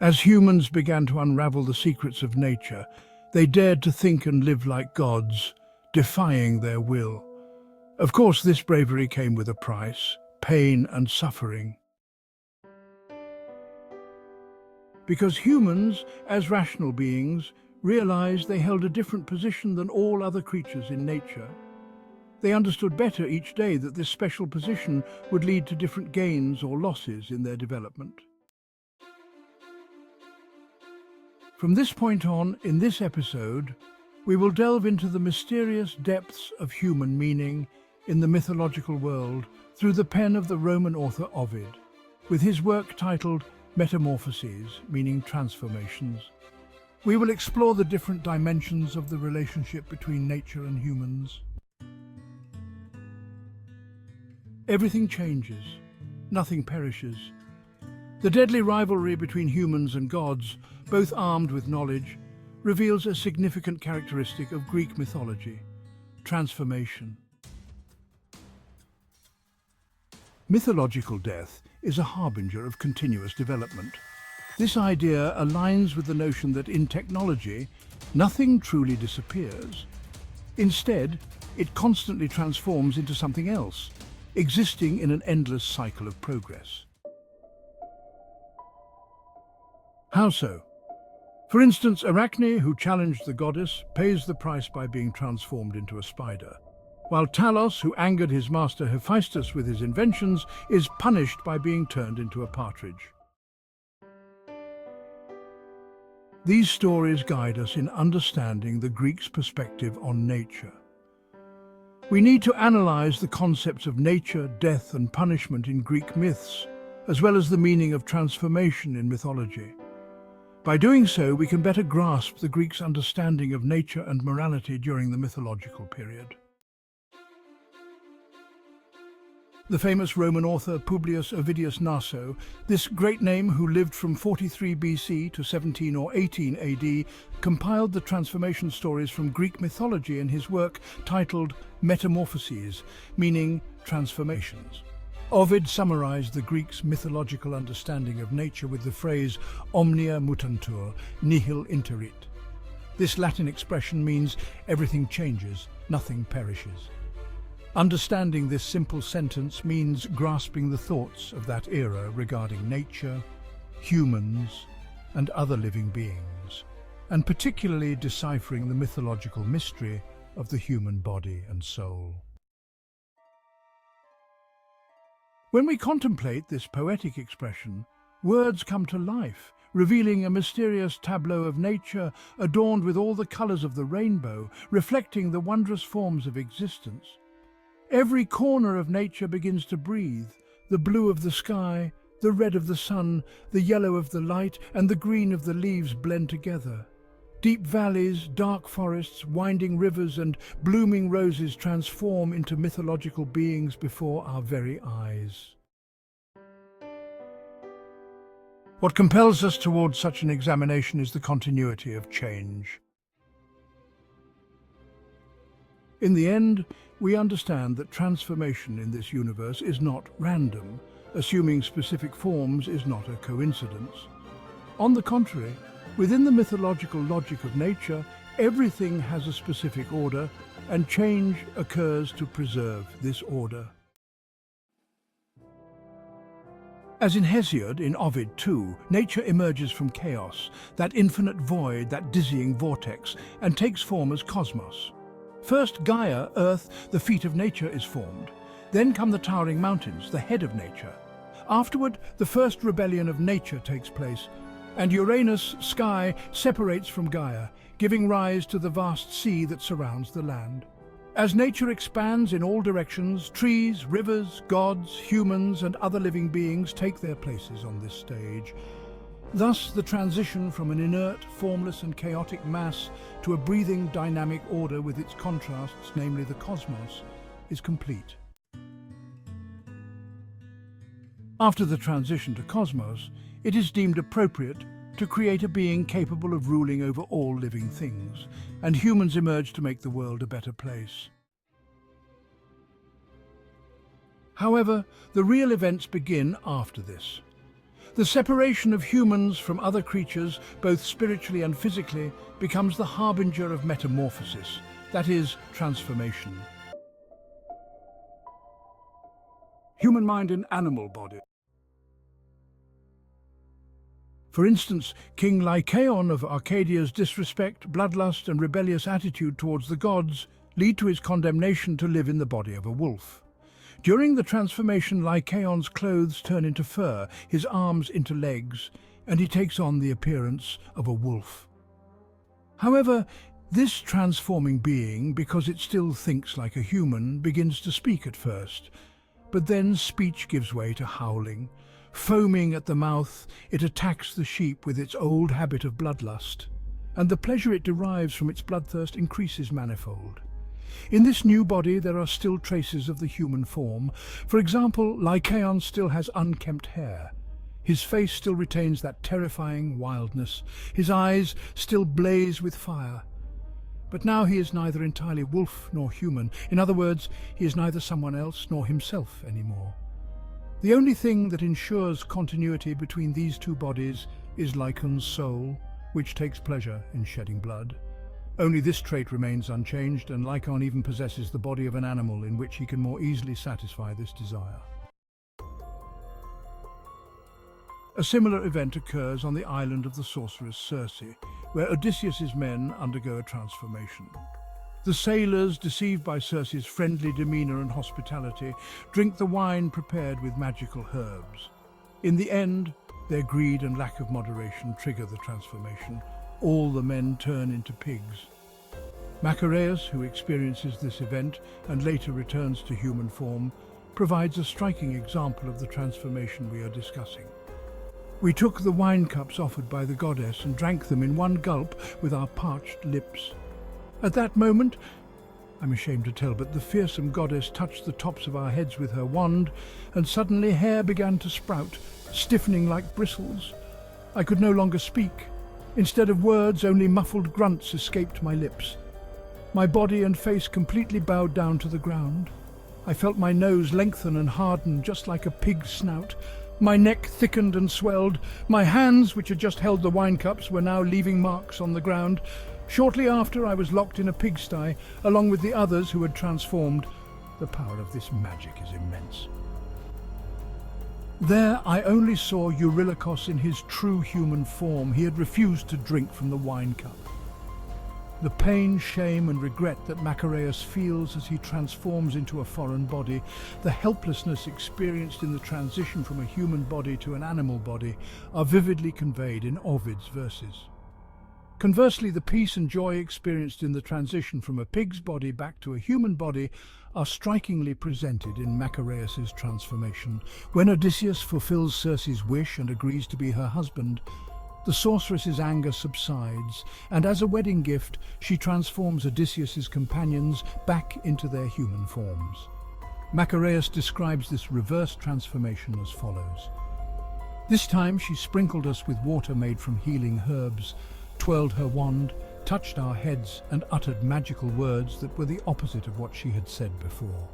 As humans began to unravel the secrets of nature, they dared to think and live like gods, defying their will. Of course, this bravery came with a price, pain and suffering. Because humans, as rational beings, realized they held a different position than all other creatures in nature. They understood better each day that this special position would lead to different gains or losses in their development. From this point on, in this episode, we will delve into the mysterious depths of human meaning in the mythological world through the pen of the Roman author Ovid, with his work titled Metamorphoses, meaning transformations. We will explore the different dimensions of the relationship between nature and humans. Everything changes, nothing perishes. The deadly rivalry between humans and gods, both armed with knowledge, reveals a significant characteristic of Greek mythology: transformation. Mythological death is a harbinger of continuous development. This idea aligns with the notion that in technology, nothing truly disappears. Instead, it constantly transforms into something else, existing in an endless cycle of progress. How so? For instance, Arachne, who challenged the goddess, pays the price by being transformed into a spider, while Talos, who angered his master Hephaestus with his inventions, is punished by being turned into a partridge. These stories guide us in understanding the Greeks' perspective on nature. We need to analyze the concepts of nature, death, and punishment in Greek myths, as well as the meaning of transformation in mythology. By doing so, we can better grasp the Greeks' understanding of nature and morality during the mythological period. The famous Roman author Publius Ovidius Naso, this great name who lived from 43 BC to 17 or 18 AD, compiled the transformation stories from Greek mythology in his work titled Metamorphoses, meaning transformations. Ovid summarized the Greeks' mythological understanding of nature with the phrase omnia mutantur, nihil interit. This Latin expression means everything changes, nothing perishes. Understanding this simple sentence means grasping the thoughts of that era regarding nature, humans, and other living beings, and particularly deciphering the mythological mystery of the human body and soul. When we contemplate this poetic expression, words come to life, revealing a mysterious tableau of nature adorned with all the colors of the rainbow, reflecting the wondrous forms of existence. Every corner of nature begins to breathe. The blue of the sky, the red of the sun, the yellow of the light, and the green of the leaves blend together. Deep valleys, dark forests, winding rivers, and blooming roses transform into mythological beings before our very eyes. What compels us towards such an examination is the continuity of change. In the end, we understand that transformation in this universe is not random. Assuming specific forms is not a coincidence. On the contrary, within the mythological logic of nature, everything has a specific order, and change occurs to preserve this order. As in Hesiod in Ovid too, nature emerges from chaos, that infinite void, that dizzying vortex, and takes form as cosmos. First Gaia, Earth, the feet of nature, is formed. Then come the towering mountains, the head of nature. Afterward, the first rebellion of nature takes place, and Uranus, sky, separates from Gaia, giving rise to the vast sea that surrounds the land. As nature expands in all directions, trees, rivers, gods, humans, and other living beings take their places on this stage. Thus, the transition from an inert, formless, and chaotic mass to a breathing, dynamic order with its contrasts, namely the cosmos, is complete. After the transition to cosmos, it is deemed appropriate to create a being capable of ruling over all living things, and humans emerge to make the world a better place. However, the real events begin after this. The separation of humans from other creatures, both spiritually and physically, becomes the harbinger of metamorphosis, that is, transformation. Human mind in animal body. For instance, King Lycaon of Arcadia's disrespect, bloodlust and rebellious attitude towards the gods lead to his condemnation to live in the body of a wolf. During the transformation, Lycaon's clothes turn into fur, his arms into legs, and he takes on the appearance of a wolf. However, this transforming being, because it still thinks like a human, begins to speak at first, but then speech gives way to howling. Foaming at the mouth, it attacks the sheep with its old habit of bloodlust, and the pleasure it derives from its bloodthirst increases manifold. In this new body there are still traces of the human form. For example, Lycaon still has unkempt hair. His face still retains that terrifying wildness. His eyes still blaze with fire. But now he is neither entirely wolf nor human. In other words, he is neither someone else nor himself anymore. The only thing that ensures continuity between these two bodies is Lycaon's soul, which takes pleasure in shedding blood. Only this trait remains unchanged, and Lycaon even possesses the body of an animal in which he can more easily satisfy this desire. A similar event occurs on the island of the sorceress Circe, where Odysseus's men undergo a transformation. The sailors, deceived by Circe's friendly demeanor and hospitality, drink the wine prepared with magical herbs. In the end, their greed and lack of moderation trigger the transformation. All the men turn into pigs. Macareus, who experiences this event and later returns to human form, provides a striking example of the transformation we are discussing. We took the wine cups offered by the goddess and drank them in one gulp with our parched lips. At that moment, I'm ashamed to tell, but the fearsome goddess touched the tops of our heads with her wand, and suddenly hair began to sprout, stiffening like bristles. I could no longer speak. Instead of words, only muffled grunts escaped my lips. My body and face completely bowed down to the ground. I felt my nose lengthen and harden just like a pig's snout. My neck thickened and swelled. My hands, which had just held the wine cups, were now leaving marks on the ground. Shortly after, I was locked in a pigsty, along with the others who had transformed. The power of this magic is immense. There I only saw Eurylochos in his true human form. He had refused to drink from the wine cup. The pain, shame and regret that Macareus feels as he transforms into a foreign body, the helplessness experienced in the transition from a human body to an animal body, are vividly conveyed in Ovid's verses. Conversely, the peace and joy experienced in the transition from a pig's body back to a human body are strikingly presented in Macareus's transformation. When Odysseus fulfills Circe's wish and agrees to be her husband, the sorceress's anger subsides, and as a wedding gift, she transforms Odysseus's companions back into their human forms. Macareus describes this reverse transformation as follows. This time she sprinkled us with water made from healing herbs, twirled her wand, touched our heads and uttered magical words that were the opposite of what she had said before.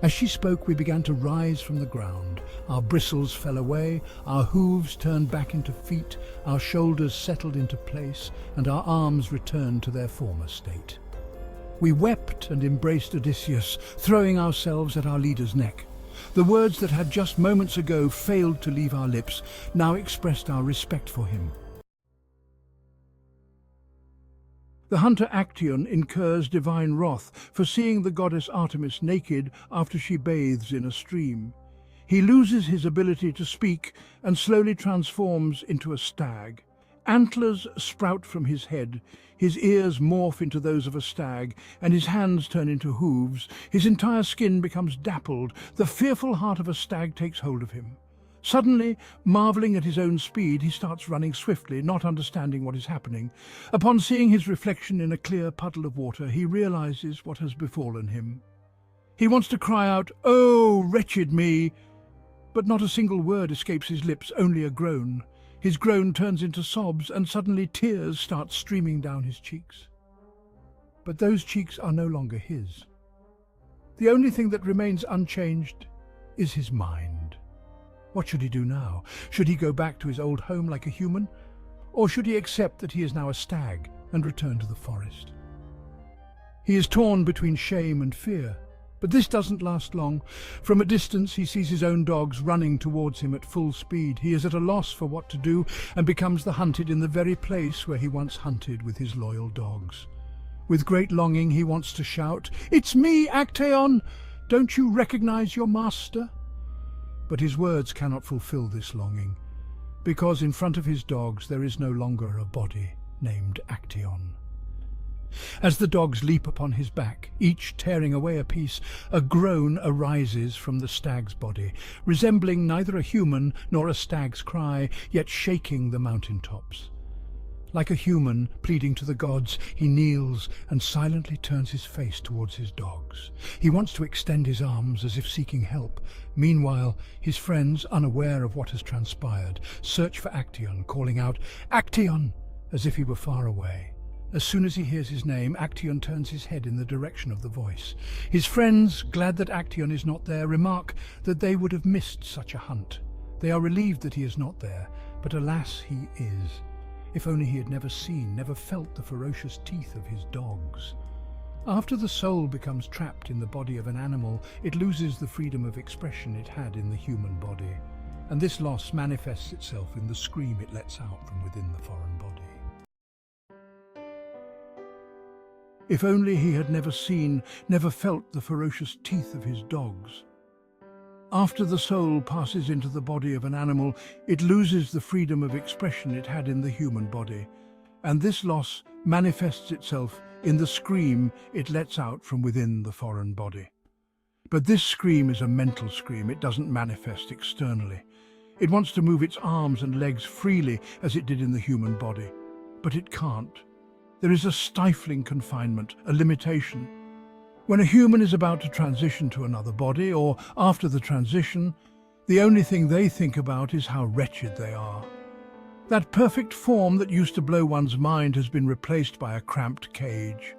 As she spoke, we began to rise from the ground. Our bristles fell away, our hooves turned back into feet, our shoulders settled into place, and our arms returned to their former state. We wept and embraced Odysseus, throwing ourselves at our leader's neck. The words that had just moments ago failed to leave our lips now expressed our respect for him. The hunter Actaeon incurs divine wrath for seeing the goddess Artemis naked after she bathes in a stream. He loses his ability to speak and slowly transforms into a stag. Antlers sprout from his head, his ears morph into those of a stag, and his hands turn into hooves. His entire skin becomes dappled. The fearful heart of a stag takes hold of him. Suddenly, marveling at his own speed, he starts running swiftly, not understanding what is happening. Upon seeing his reflection in a clear puddle of water, he realizes what has befallen him. He wants to cry out, "Oh, wretched me!" But not a single word escapes his lips, only a groan. His groan turns into sobs, and suddenly tears start streaming down his cheeks. But those cheeks are no longer his. The only thing that remains unchanged is his mind. What should he do now? Should he go back to his old home like a human? Or should he accept that he is now a stag and return to the forest? He is torn between shame and fear, but this doesn't last long. From a distance he sees his own dogs running towards him at full speed. He is at a loss for what to do and becomes the hunted in the very place where he once hunted with his loyal dogs. With great longing he wants to shout, "It's me, Actaeon! Don't you recognize your master?" But his words cannot fulfill this longing, because in front of his dogs there is no longer a body named Actaeon. As the dogs leap upon his back, each tearing away a piece, a groan arises from the stag's body, resembling neither a human nor a stag's cry, yet shaking the mountain tops. Like a human pleading to the gods, he kneels and silently turns his face towards his dogs. He wants to extend his arms as if seeking help. Meanwhile, his friends, unaware of what has transpired, search for Actaeon, calling out, "Actaeon!" as if he were far away. As soon as he hears his name, Actaeon turns his head in the direction of the voice. His friends, glad that Actaeon is not there, remark that they would have missed such a hunt. They are relieved that he is not there, but alas, he is. If only he had never seen, never felt the ferocious teeth of his dogs. After the soul becomes trapped in the body of an animal, it loses the freedom of expression it had in the human body, and this loss manifests itself in the scream it lets out from within the foreign body. If only he had never seen, never felt the ferocious teeth of his dogs. After the soul passes into the body of an animal, it loses the freedom of expression it had in the human body, and this loss manifests itself in the scream it lets out from within the foreign body. But this scream is a mental scream. It doesn't manifest externally. It wants to move its arms and legs freely as it did in the human body, but it can't. There is a stifling confinement, a limitation. When a human is about to transition to another body, or after the transition, the only thing they think about is how wretched they are. That perfect form that used to blow one's mind has been replaced by a cramped cage.